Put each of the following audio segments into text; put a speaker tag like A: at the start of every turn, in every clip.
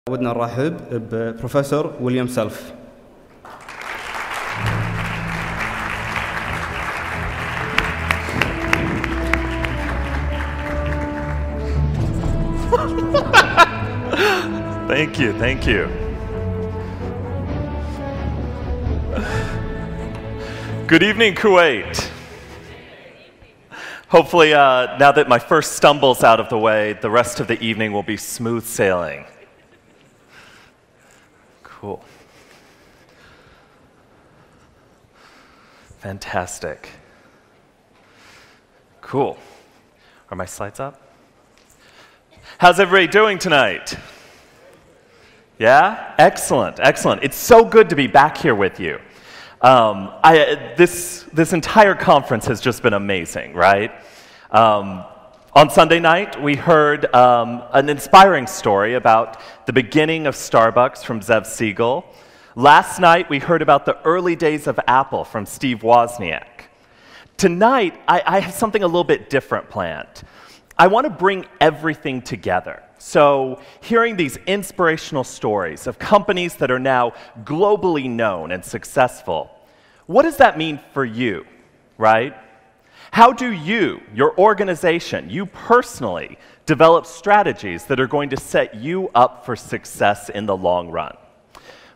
A: ودنا نرحب ببروفيسور ويليام سيلف.
B: Thank you, thank you. Good evening, Kuwait. Hopefully, now that my first stumble's out of the way, the rest of the evening will be smooth sailing. Cool. Fantastic. Cool. Are my slides up? How's everybody doing tonight? Yeah? Excellent, excellent. It's so good to be back here with you. This entire conference has just been amazing, right? On Sunday night, we heard an inspiring story about the beginning of Starbucks from Zev Siegel. Last night, we heard about the early days of Apple from Steve Wozniak. Tonight, I have something a little bit different planned. I want to bring everything together. So, hearing these inspirational stories of companies that are now globally known and successful, what does that mean for you, right? How do you, your organization, you personally, develop strategies that are going to set you up for success in the long run?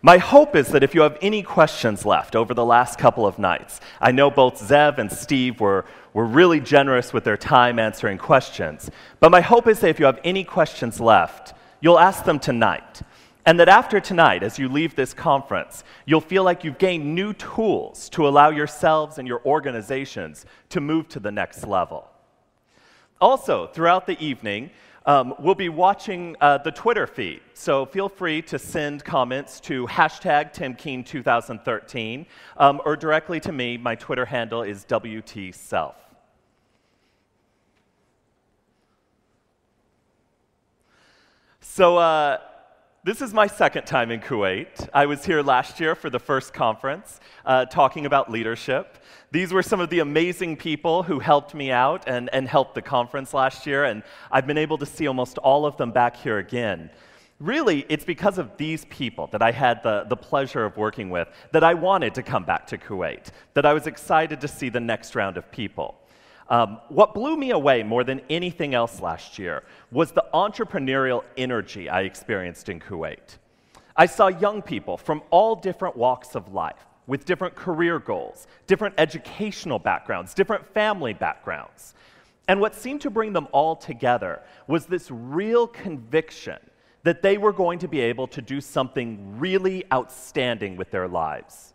B: My hope is that if you have any questions left over the last couple of nights, I know both Zev and Steve were really generous with their time answering questions, but my hope is that if you have any questions left, you'll ask them tonight. And that after tonight, as you leave this conference, you'll feel like you've gained new tools to allow yourselves and your organizations to move to the next level. Also, throughout the evening, we'll be watching the Twitter feed, so feel free to send comments to #TimKeen2013 or directly to me. My Twitter handle is WTSelf. So this is my second time in Kuwait. I was here last year for the first conference talking about leadership. These were some of the amazing people who helped me out and helped the conference last year, and I've been able to see almost all of them back here again. Really, it's because of these people that I had the pleasure of working with that I wanted to come back to Kuwait, that I was excited to see the next round of people. What blew me away more than anything else last year was the entrepreneurial energy I experienced in Kuwait. I saw young people from all different walks of life, with different career goals, different educational backgrounds, different family backgrounds. And what seemed to bring them all together was this real conviction that they were going to be able to do something really outstanding with their lives,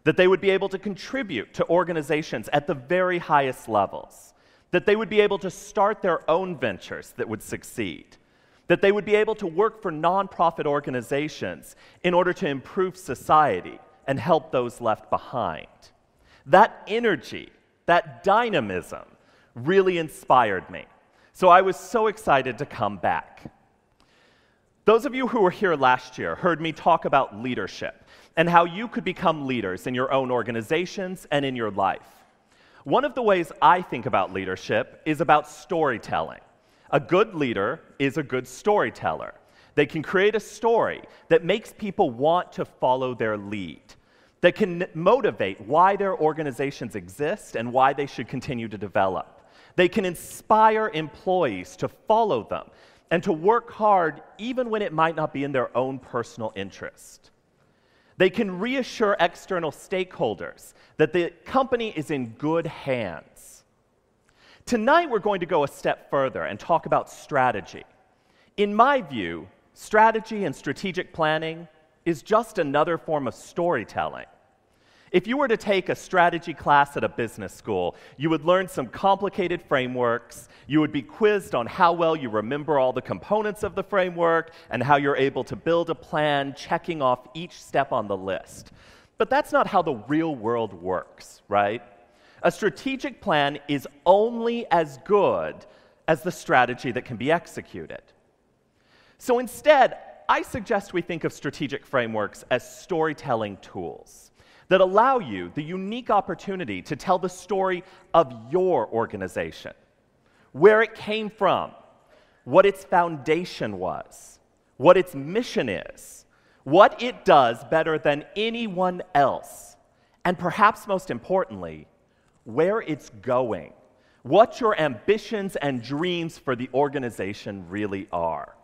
B: that they would be able to contribute to organizations at the very highest levels, that they would be able to start their own ventures that would succeed, that they would be able to work for nonprofit organizations in order to improve society and help those left behind. That energy, that dynamism, really inspired me. So I was so excited to come back. Those of you who were here last year heard me talk about leadership and how you could become leaders in your own organizations and in your life. One of the ways I think about leadership is about storytelling. A good leader is a good storyteller. They can create a story that makes people want to follow their lead, that can motivate why their organizations exist and why they should continue to develop. They can inspire employees to follow them and to work hard even when it might not be in their own personal interest. They can reassure external stakeholders that the company is in good hands. Tonight, we're going to go a step further and talk about strategy. In my view, strategy and strategic planning is just another form of storytelling. If you were to take a strategy class at a business school, you would learn some complicated frameworks, you would be quizzed on how well you remember all the components of the framework, and how you're able to build a plan, checking off each step on the list. But that's not how the real world works, right? A strategic plan is only as good as the strategy that can be executed. So instead, I suggest we think of strategic frameworks as storytelling tools that allow you the unique opportunity to tell the story of your organization, where it came from, what its foundation was, what its mission is, what it does better than anyone else, and perhaps most importantly, where it's going, what your ambitions and dreams for the organization really are.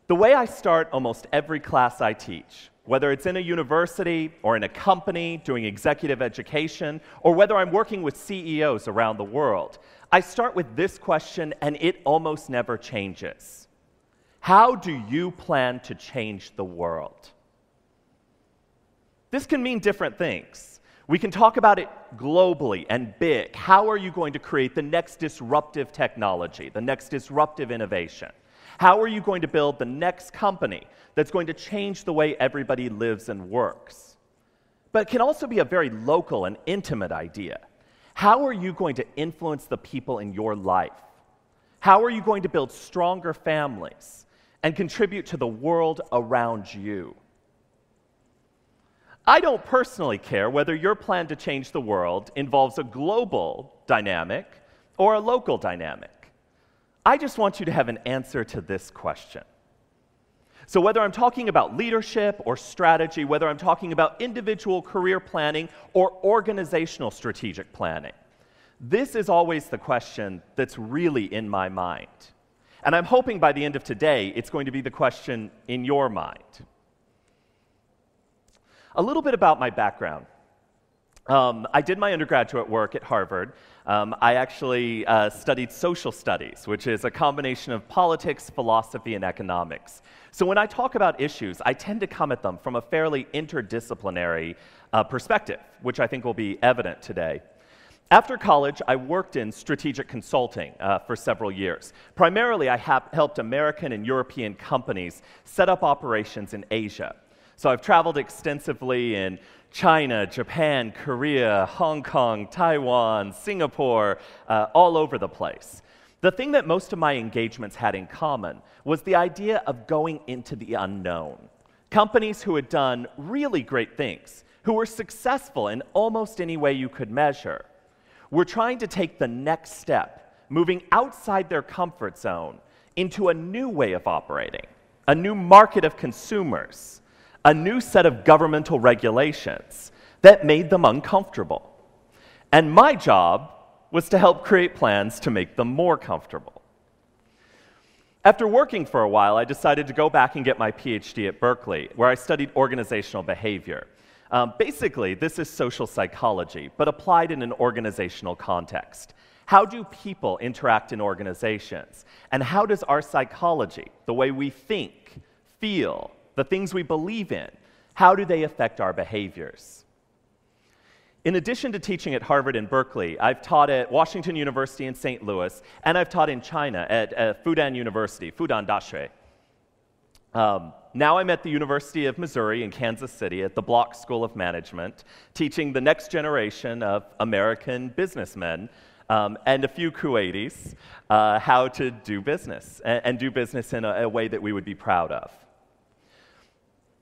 B: The way I start almost every class I teach, whether it's in a university or in a company doing executive education, or whether I'm working with CEOs around the world, I start with this question, and it almost never changes. How do you plan to change the world? This can mean different things. We can talk about it globally and big. How are you going to create the next disruptive technology, the next disruptive innovation? How are you going to build the next company that's going to change the way everybody lives and works? But it can also be a very local and intimate idea. How are you going to influence the people in your life? How are you going to build stronger families and contribute to the world around you? I don't personally care whether your plan to change the world involves a global dynamic or a local dynamic. I just want you to have an answer to this question. So whether I'm talking about leadership or strategy, whether I'm talking about individual career planning or organizational strategic planning, this is always the question that's really in my mind. And I'm hoping by the end of today, it's going to be the question in your mind. A little bit about my background. I did my undergraduate work at Harvard. I actually studied social studies, which is a combination of politics, philosophy, and economics. So when I talk about issues, I tend to come at them from a fairly interdisciplinary perspective, which I think will be evident today. After college, I worked in strategic consulting for several years. Primarily, I helped American and European companies set up operations in Asia. So I've traveled extensively in China, Japan, Korea, Hong Kong, Taiwan, Singapore, all over the place. The thing that most of my engagements had in common was the idea of going into the unknown. Companies who had done really great things, who were successful in almost any way you could measure, were trying to take the next step, moving outside their comfort zone into a new way of operating, a new market of consumers, a new set of governmental regulations that made them uncomfortable. And my job was to help create plans to make them more comfortable. After working for a while, I decided to go back and get my PhD at Berkeley, where I studied organizational behavior. Basically, this is social psychology, but applied in an organizational context. How do people interact in organizations? And how does our psychology, the way we think, feel, the things we believe in, how do they affect our behaviors? In addition to teaching at Harvard and Berkeley, I've taught at Washington University in St. Louis, and I've taught in China at Fudan University, Fudan Daxue. Now I'm at the University of Missouri in Kansas City at the Block School of Management, teaching the next generation of American businessmen and a few Kuwaitis how to do business, and do business in a way that we would be proud of.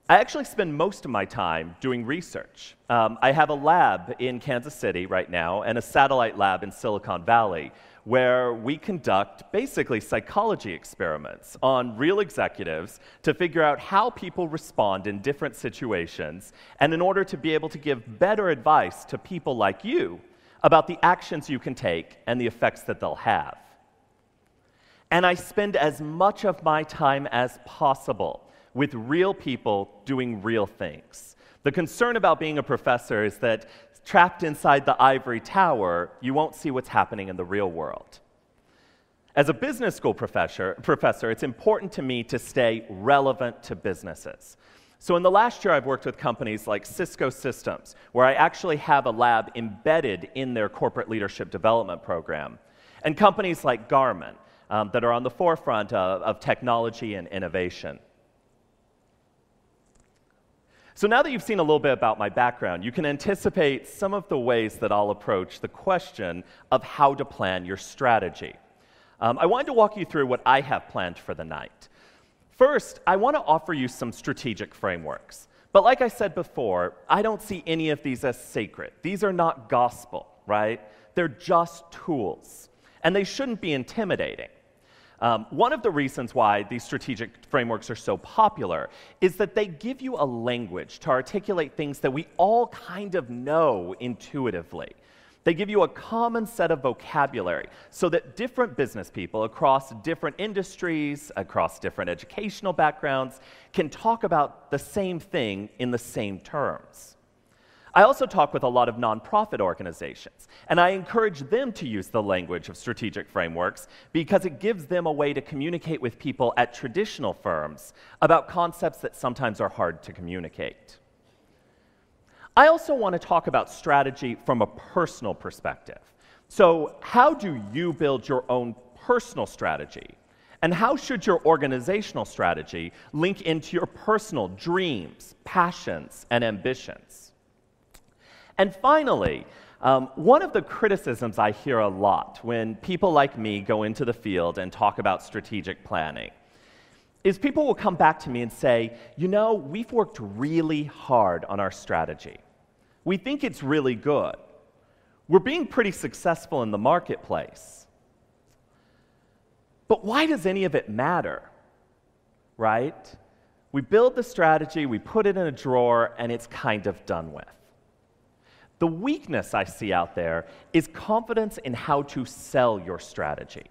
B: I actually spend most of my time doing research. I have a lab in Kansas City right now and a satellite lab in Silicon Valley where we conduct basically psychology experiments on real executives to figure out how people respond in different situations, and in order to be able to give better advice to people like you about the actions you can take and the effects that they'll have. And I spend as much of my time as possible with real people doing real things. The concern about being a professor is that trapped inside the ivory tower, you won't see what's happening in the real world. As a business school professor, it's important to me to stay relevant to businesses. So in the last year, I've worked with companies like Cisco Systems, where I actually have a lab embedded in their corporate leadership development program, and companies like Garmin that are on the forefront of technology and innovation. So now that you've seen a little bit about my background, you can anticipate some of the ways that I'll approach the question of how to plan your strategy. I wanted to walk you through what I have planned for the night. First, I want to offer you some strategic frameworks. But like I said before, I don't see any of these as sacred. These are not gospel, right? They're just tools. And they shouldn't be intimidating. One of the reasons why these strategic frameworks are so popular is that they give you a language to articulate things that we all kind of know intuitively. They give you a common set of vocabulary so that different business people across different industries, across different educational backgrounds, can talk about the same thing in the same terms. I also talk with a lot of nonprofit organizations, and I encourage them to use the language of strategic frameworks because it gives them a way to communicate with people at traditional firms about concepts that sometimes are hard to communicate. I also want to talk about strategy from a personal perspective. So, how do you build your own personal strategy? And how should your organizational strategy link into your personal dreams, passions, and ambitions? And finally, one of the criticisms I hear a lot when people like me go into the field and talk about strategic planning is people will come back to me and say, you know, we've worked really hard on our strategy. We think it's really good. We're being pretty successful in the marketplace. But why does any of it matter, right? We build the strategy, we put it in a drawer, and it's kind of done with. The weakness I see out there is confidence in how to sell your strategy.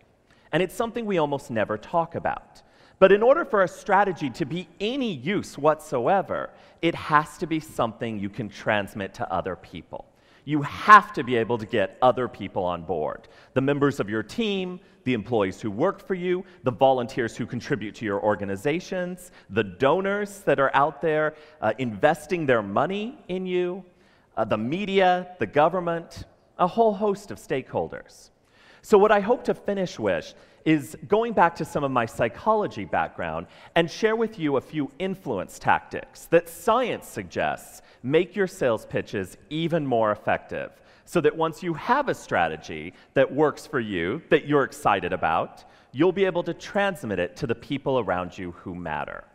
B: And it's something we almost never talk about. But in order for a strategy to be any use whatsoever, it has to be something you can transmit to other people. You have to be able to get other people on board. The members of your team, the employees who work for you, the volunteers who contribute to your organizations, the donors that are out there investing their money in you, the media, the government, a whole host of stakeholders. So what I hope to finish with is going back to some of my psychology background and share with you a few influence tactics that science suggests make your sales pitches even more effective, so that once you have a strategy that works for you, that you're excited about, you'll be able to transmit it to the people around you who matter.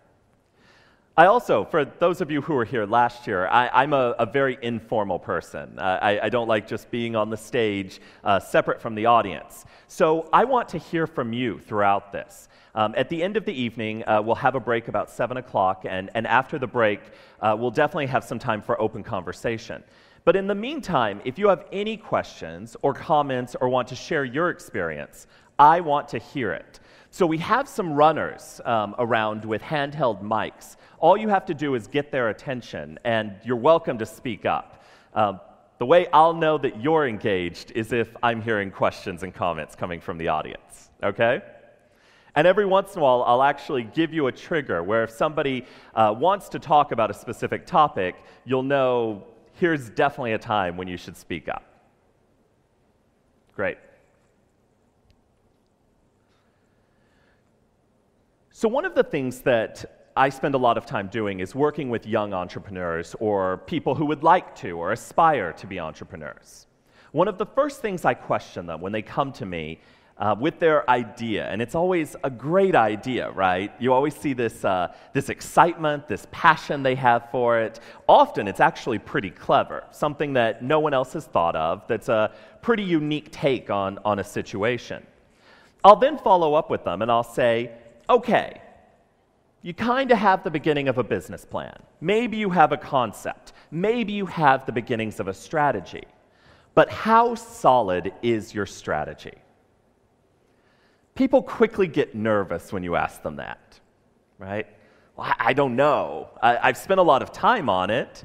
B: I also, for those of you who were here last year, I'm a very informal person. I don't like just being on the stage separate from the audience. So I want to hear from you throughout this. At the end of the evening, we'll have a break about 7 o'clock, and after the break, we'll definitely have some time for open conversation. But in the meantime, if you have any questions or comments or want to share your experience, I want to hear it. So we have some runners around with handheld mics. All you have to do is get their attention, and you're welcome to speak up. The way I'll know that you're engaged is if I'm hearing questions and comments coming from the audience, okay? And every once in a while, I'll actually give you a trigger where if somebody wants to talk about a specific topic, you'll know here's definitely a time when you should speak up. Great. So one of the things that I spend a lot of time doing is working with young entrepreneurs or people who would like to or aspire to be entrepreneurs. One of the first things I question them when they come to me with their idea, and it's always a great idea, right? You always see this excitement, this passion they have for it. Often it's actually pretty clever, something that no one else has thought of that's a pretty unique take on a situation. I'll then follow up with them and I'll say, okay, you kind of have the beginning of a business plan. Maybe you have a concept. Maybe you have the beginnings of a strategy. But how solid is your strategy? People quickly get nervous when you ask them that, right? Well, I don't know. I've spent a lot of time on it.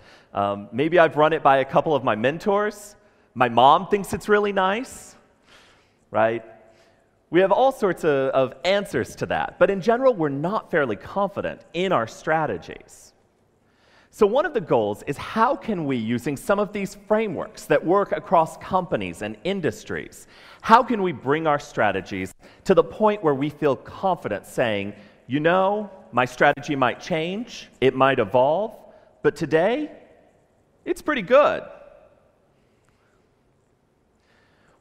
B: Maybe I've run it by a couple of my mentors. My mom thinks it's really nice, right? We have all sorts of answers to that, but in general, we're not fairly confident in our strategies. So one of the goals is how can we, using some of these frameworks that work across companies and industries, how can we bring our strategies to the point where we feel confident saying, you know, my strategy might change, it might evolve, but today, it's pretty good.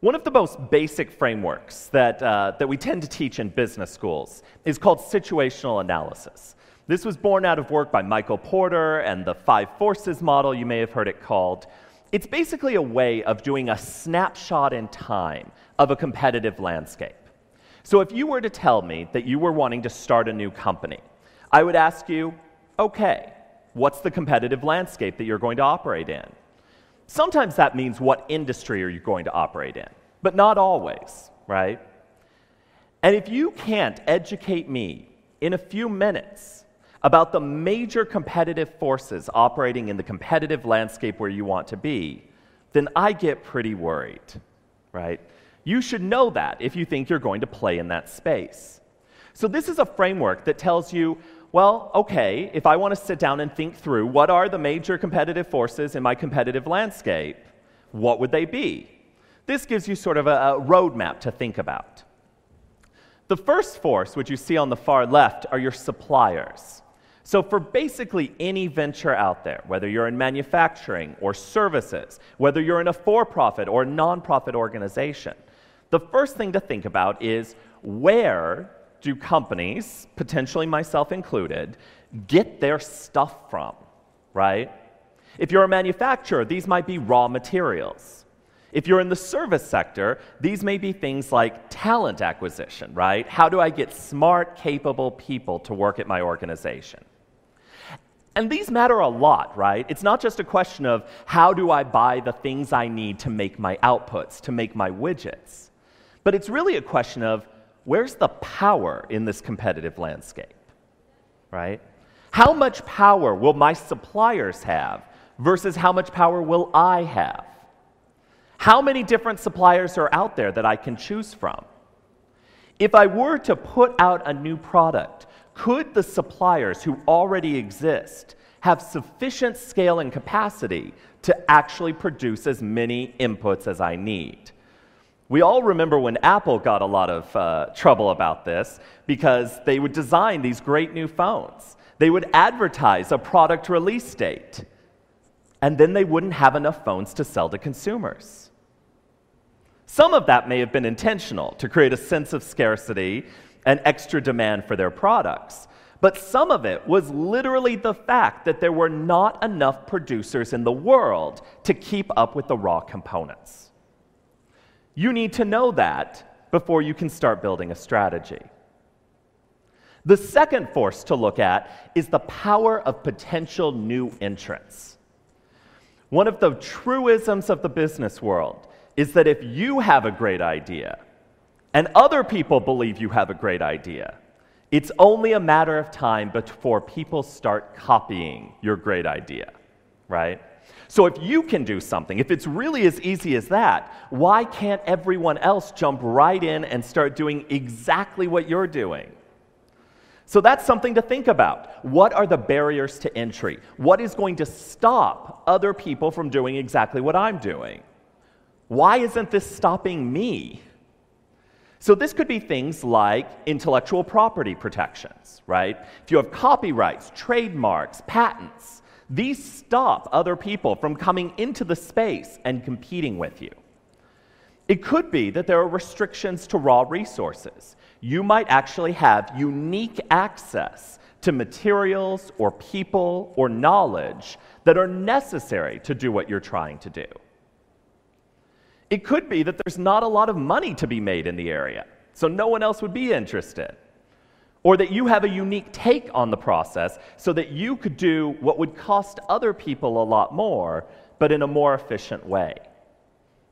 B: One of the most basic frameworks that we tend to teach in business schools is called situational analysis. This was born out of work by Michael Porter and the 5 Forces model, you may have heard it called. It's basically a way of doing a snapshot in time of a competitive landscape. So if you were to tell me that you were wanting to start a new company, I would ask you, okay, what's the competitive landscape that you're going to operate in? Sometimes that means what industry are you going to operate in, but not always, right? And if you can't educate me in a few minutes about the major competitive forces operating in the competitive landscape where you want to be, then I get pretty worried, right? You should know that if you think you're going to play in that space. So this is a framework that tells you, well, okay, if I want to sit down and think through what are the major competitive forces in my competitive landscape, what would they be? This gives you sort of a roadmap to think about. The first force, which you see on the far left, are your suppliers. So for basically any venture out there, whether you're in manufacturing or services, whether you're in a for-profit or nonprofit organization, the first thing to think about is where do companies, potentially myself included, get their stuff from, right? If you're a manufacturer, these might be raw materials. If you're in the service sector, these may be things like talent acquisition, right? How do I get smart, capable people to work at my organization? And these matter a lot, right? It's not just a question of how do I buy the things I need to make my outputs, to make my widgets, but it's really a question of where's the power in this competitive landscape, right? How much power will my suppliers have versus how much power will I have? How many different suppliers are out there that I can choose from? If I were to put out a new product, could the suppliers who already exist have sufficient scale and capacity to actually produce as many inputs as I need? We all remember when Apple got a lot of trouble about this because they would design these great new phones. They would advertise a product release date, and then they wouldn't have enough phones to sell to consumers. Some of that may have been intentional to create a sense of scarcity and extra demand for their products, but some of it was literally the fact that there were not enough producers in the world to keep up with the raw components. You need to know that before you can start building a strategy. The second force to look at is the power of potential new entrants. One of the truisms of the business world is that if you have a great idea and other people believe you have a great idea, it's only a matter of time before people start copying your great idea, right? So if you can do something, if it's really as easy as that, why can't everyone else jump right in and start doing exactly what you're doing? So that's something to think about. What are the barriers to entry? What is going to stop other people from doing exactly what I'm doing? Why isn't this stopping me? So this could be things like intellectual property protections, right? If you have copyrights, trademarks, patents, these stop other people from coming into the space and competing with you. It could be that there are restrictions to raw resources. You might actually have unique access to materials or people or knowledge that are necessary to do what you're trying to do. It could be that there's not a lot of money to be made in the area, so no one else would be interested. Or that you have a unique take on the process so that you could do what would cost other people a lot more, but in a more efficient way.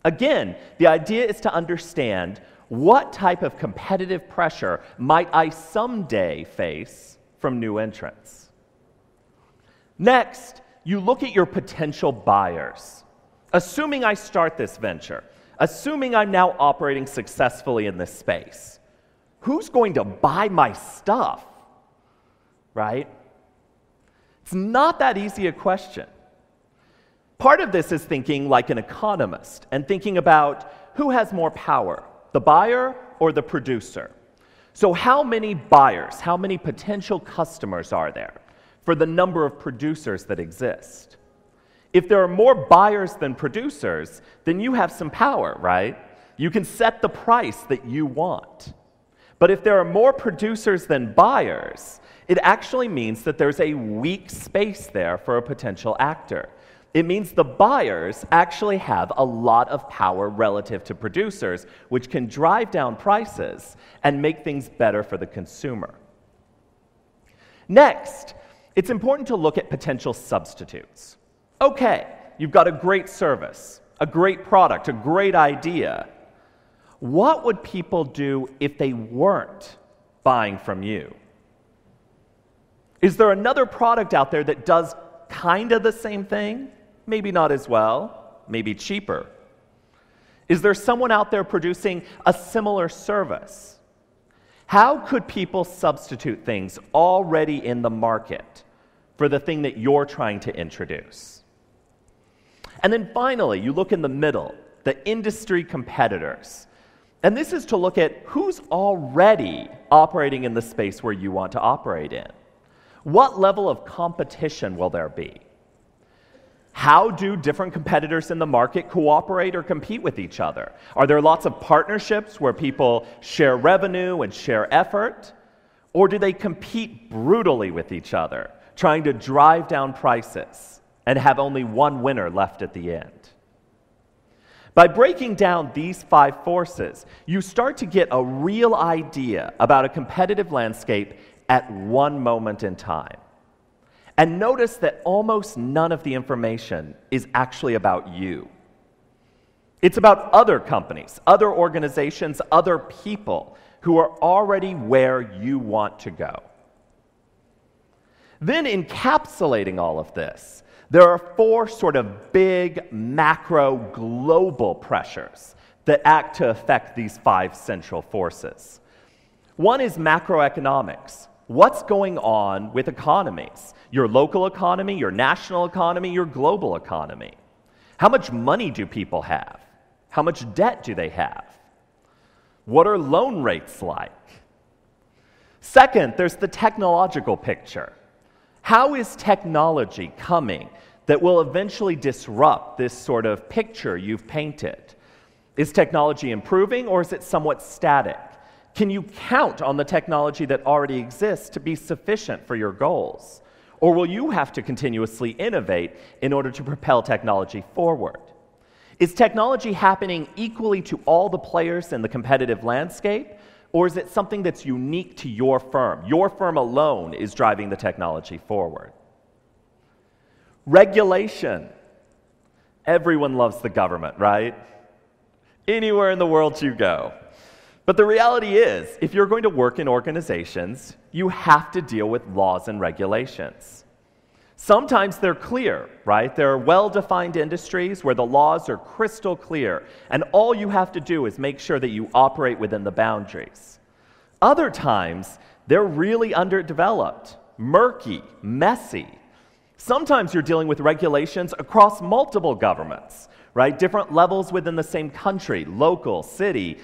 B: Again, the idea is to understand what type of competitive pressure might I someday face from new entrants. Next, you look at your potential buyers. Assuming I start this venture, assuming I'm now operating successfully in this space, who's going to buy my stuff, right? It's not that easy a question. Part of this is thinking like an economist and thinking about who has more power, the buyer or the producer. So how many buyers, how many potential customers are there for the number of producers that exist? If there are more buyers than producers, then you have some power, right? You can set the price that you want. But if there are more producers than buyers, it actually means that there's a weak space there for a potential actor. It means the buyers actually have a lot of power relative to producers, which can drive down prices and make things better for the consumer. Next, it's important to look at potential substitutes. Okay, you've got a great service, a great product, a great idea. What would people do if they weren't buying from you? Is there another product out there that does kind of the same thing? Maybe not as well, maybe cheaper. Is there someone out there producing a similar service? How could people substitute things already in the market for the thing that you're trying to introduce? And then finally, you look in the middle, the industry competitors. And this is to look at who's already operating in the space where you want to operate in. What level of competition will there be? How do different competitors in the market cooperate or compete with each other? Are there lots of partnerships where people share revenue and share effort? Or do they compete brutally with each other, trying to drive down prices and have only one winner left at the end? By breaking down these 5 forces, you start to get a real idea about a competitive landscape at one moment in time. And notice that almost none of the information is actually about you. It's about other companies, other organizations, other people who are already where you want to go. Then encapsulating all of this, there are 4 sort of big macro global pressures that act to affect these 5 central forces. One is macroeconomics. What's going on with economies? Your local economy, your national economy, your global economy. How much money do people have? How much debt do they have? What are loan rates like? Second, there's the technological picture. How is technology coming that will eventually disrupt this sort of picture you've painted? Is technology improving or is it somewhat static? Can you count on the technology that already exists to be sufficient for your goals? Or will you have to continuously innovate in order to propel technology forward? Is technology happening equally to all the players in the competitive landscape? Or is it something that's unique to your firm? Your firm alone is driving the technology forward. Regulation. Everyone loves the government, right? Anywhere in the world you go. But the reality is, if you're going to work in organizations, you have to deal with laws and regulations. Sometimes they're clear, right? There are well-defined industries where the laws are crystal clear, and all you have to do is make sure that you operate within the boundaries. Other times, they're really underdeveloped, murky, messy. Sometimes you're dealing with regulations across multiple governments, right? Different levels within the same country, local, city,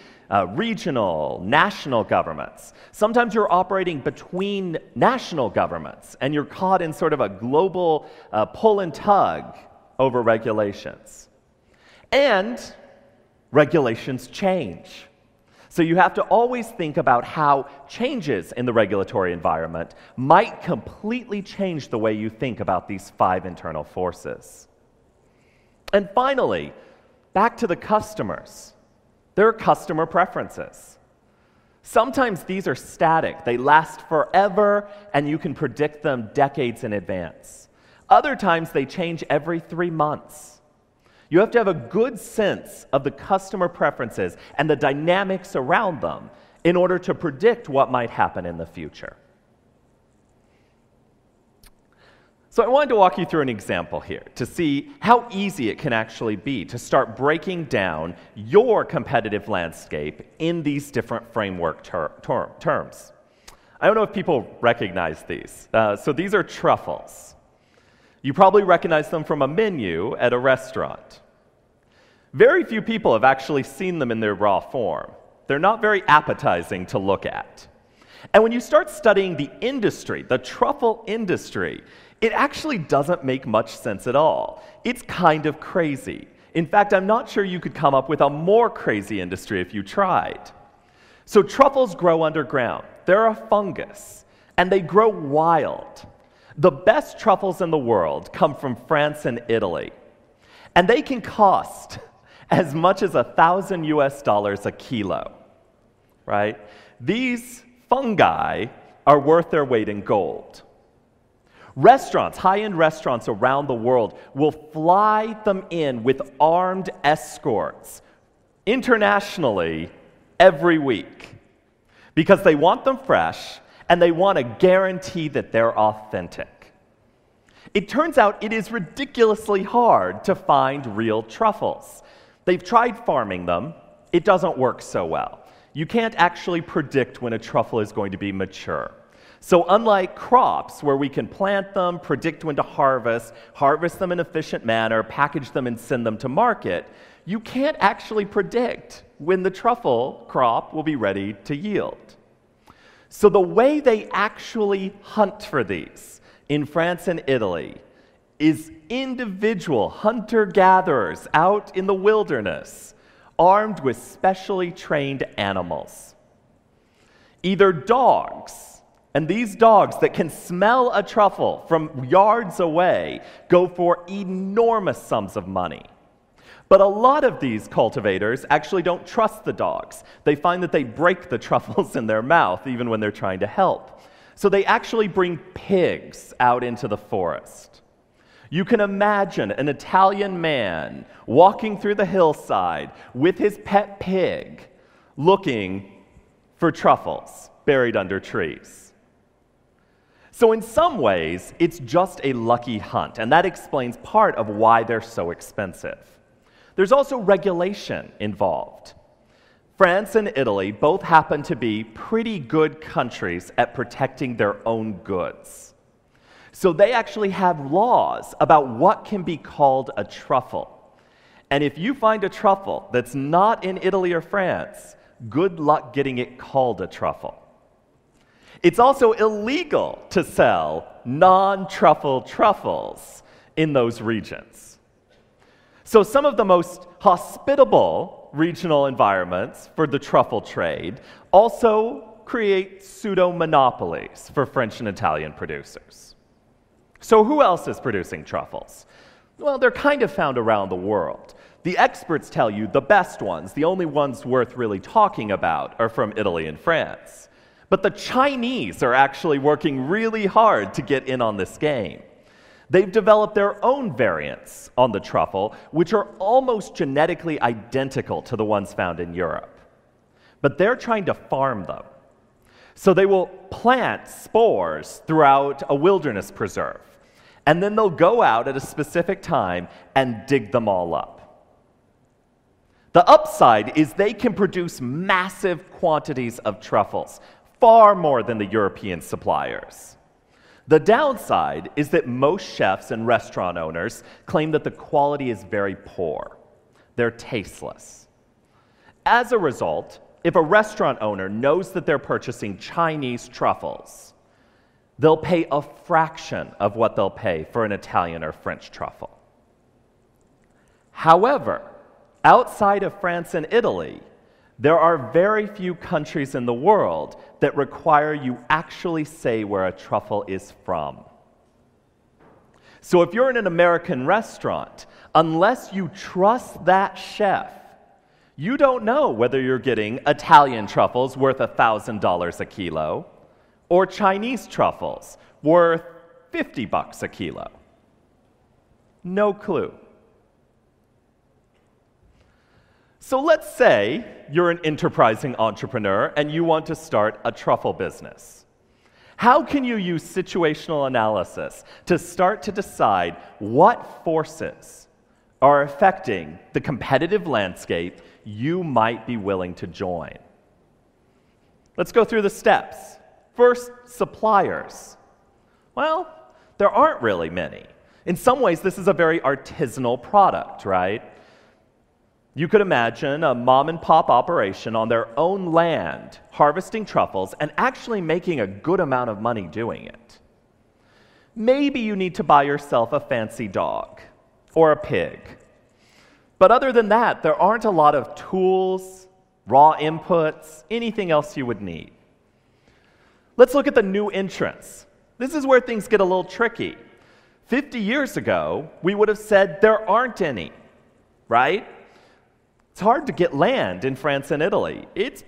B: regional, national governments. Sometimes you're operating between national governments and you're caught in sort of a global pull and tug over regulations. And regulations change. So you have to always think about how changes in the regulatory environment might completely change the way you think about these 5 internal forces. And finally, back to the customers. There are customer preferences. Sometimes these are static. They last forever, and you can predict them decades in advance. Other times, they change every 3 months. You have to have a good sense of the customer preferences and the dynamics around them in order to predict what might happen in the future. So I wanted to walk you through an example here to see how easy it can actually be to start breaking down your competitive landscape in these different framework terms. I don't know if people recognize these. So these are truffles. You probably recognize them from a menu at a restaurant. Very few people have actually seen them in their raw form. They're not very appetizing to look at. And when you start studying the industry, the truffle industry, it actually doesn't make much sense at all. It's kind of crazy. In fact, I'm not sure you could come up with a more crazy industry if you tried. So truffles grow underground. They're a fungus, and they grow wild. The best truffles in the world come from France and Italy, and they can cost as much as $1,000 a kilo, right? These fungi are worth their weight in gold. Restaurants, high-end restaurants around the world will fly them in with armed escorts internationally every week because they want them fresh and they want to guarantee that they're authentic. It turns out it is ridiculously hard to find real truffles. They've tried farming them. It doesn't work so well. You can't actually predict when a truffle is going to be mature. So unlike crops, where we can plant them, predict when to harvest them in an efficient manner, package them and send them to market, you can't actually predict when the truffle crop will be ready to yield. So the way they actually hunt for these in France and Italy is individual hunter-gatherers out in the wilderness, armed with specially trained animals. Either dogs, and these dogs that can smell a truffle from yards away go for enormous sums of money. But a lot of these cultivators actually don't trust the dogs. They find that they break the truffles in their mouth even when they're trying to help. So they actually bring pigs out into the forest. You can imagine an Italian man walking through the hillside with his pet pig looking for truffles buried under trees. So in some ways, it's just a lucky hunt, and that explains part of why they're so expensive. There's also regulation involved. France and Italy both happen to be pretty good countries at protecting their own goods. So they actually have laws about what can be called a truffle. And if you find a truffle that's not in Italy or France, good luck getting it called a truffle. It's also illegal to sell non-truffle truffles in those regions. So some of the most hospitable regional environments for the truffle trade also create pseudo-monopolies for French and Italian producers. So who else is producing truffles? Well, they're kind of found around the world. The experts tell you the best ones, the only ones worth really talking about, are from Italy and France. But the Chinese are actually working really hard to get in on this game. They've developed their own variants on the truffle, which are almost genetically identical to the ones found in Europe. But they're trying to farm them. So they will plant spores throughout a wilderness preserve, and then they'll go out at a specific time and dig them all up. The upside is they can produce massive quantities of truffles, far more than the European suppliers. The downside is that most chefs and restaurant owners claim that the quality is very poor. They're tasteless. As a result, if a restaurant owner knows that they're purchasing Chinese truffles, they'll pay a fraction of what they'll pay for an Italian or French truffle. However, outside of France and Italy, there are very few countries in the world that require you actually say where a truffle is from. So if you're in an American restaurant, unless you trust that chef, you don't know whether you're getting Italian truffles worth $1,000 a kilo or Chinese truffles worth $50 a kilo. No clue. So let's say you're an enterprising entrepreneur and you want to start a truffle business. How can you use situational analysis to start to decide what forces are affecting the competitive landscape you might be willing to join? Let's go through the steps. First, suppliers. Well, there aren't really many. In some ways, this is a very artisanal product, right? You could imagine a mom-and-pop operation on their own land, harvesting truffles and actually making a good amount of money doing it. Maybe you need to buy yourself a fancy dog or a pig. But other than that, there aren't a lot of tools, raw inputs, anything else you would need. Let's look at the new entrants. This is where things get a little tricky. 50 years ago, we would have said there aren't any, right? It's hard to get land in France and Italy. It's